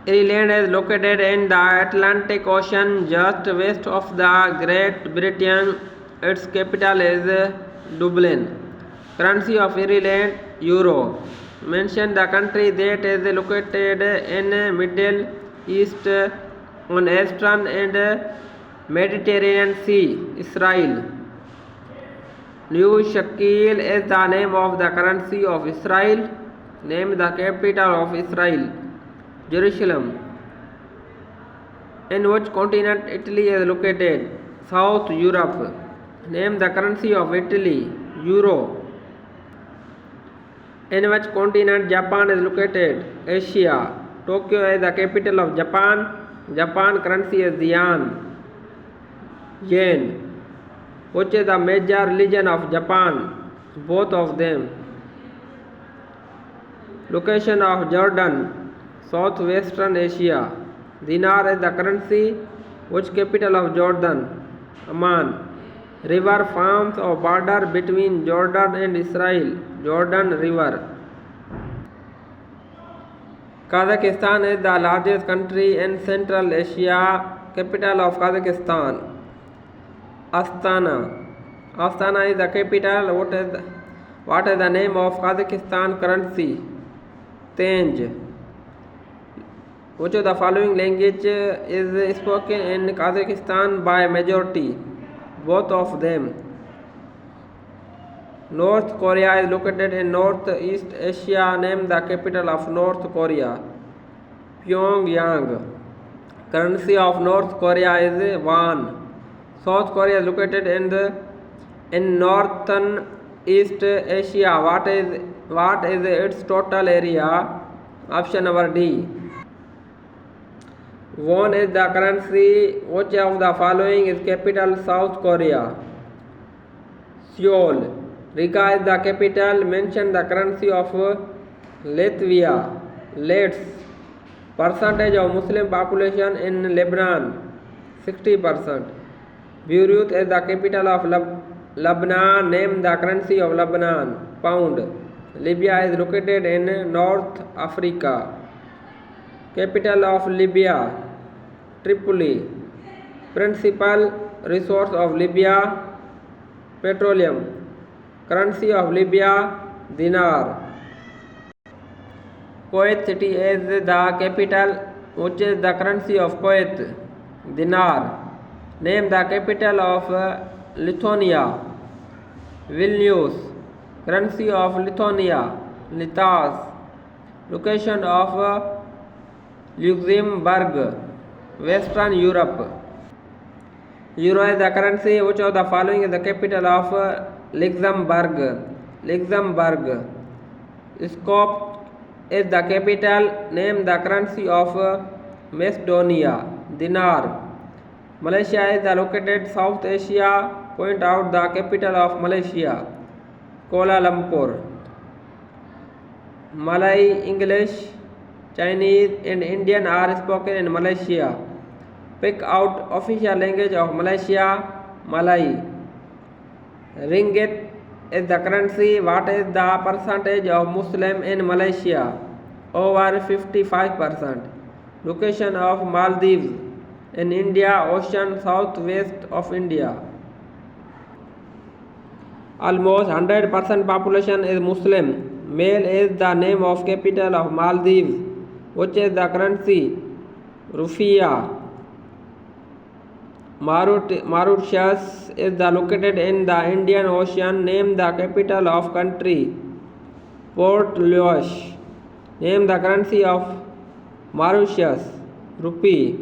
Ireland is located in the Atlantic Ocean just west of the Great Britain. Its capital is Dublin. Currency of Ireland, Euro. Mention the country that is located in Middle East on Eastern and Mediterranean Sea, Israel. New Shekel is the name of the currency of Israel. Name the capital of Israel, Jerusalem. In which continent Italy is located? South Europe. Name the currency of Italy, Euro. In which continent Japan is located? Asia. Tokyo is the capital of Japan. Japan currency is the yen. Which is the major religion of Japan? Both of them. Location of Jordan, Southwestern Asia. Dinar is the currency. Which capital of Jordan? Amman. River forms a border between Jordan and Israel. Jordan River. Kazakhstan is the largest country in Central Asia. Capital of Kazakhstan, Astana. Astana is the capital. What is the name of Kazakhstan currency? Tenge. Which of the following language is spoken in Kazakhstan by majority? Both of them. North Korea is located in Northeast Asia. Name the capital of North Korea. Pyongyang. Currency of North Korea is won. South Korea is located in northern East Asia. What is its total area? Option number D. Won is the currency. Which of the following is capital South Korea? Seoul. Riga is the capital. Mention the currency of Latvia. Let's. Percentage of Muslim population in Lebanon, 60%. Beirut is the capital of Lebanon. Name the currency of Lebanon. Pound. Libya is located in North Africa. Capital of Libya, Tripoli. Principal resource of Libya, petroleum. Currency of Libya, dinar. Kuwait city is the capital. Which is the currency of Kuwait? Dinar. Name the capital of Lithuania, Vilnius. Currency of Lithuania, litas. Location of Luxembourg, Western Europe. Euro is the currency. Which of the following is the capital of Luxembourg? Luxembourg. Skopje is the capital. Name the currency of Macedonia, dinar. Malaysia is located South Asia. Point out the capital of Malaysia, Kuala Lumpur. Malay, English, Chinese and Indian are spoken in Malaysia. Pick out official language of Malaysia, Malay. Ringgit is the currency. What is the percentage of Muslim in Malaysia? Over 55%. Location of Maldives in India Ocean, southwest of India. Almost 100% population is Muslim. Male is the name of capital of Maldives. Which is the currency? Rufiya. Mauritius is located in the Indian Ocean. Name the capital of country. Port Louis. Name the currency of Mauritius. Rupee.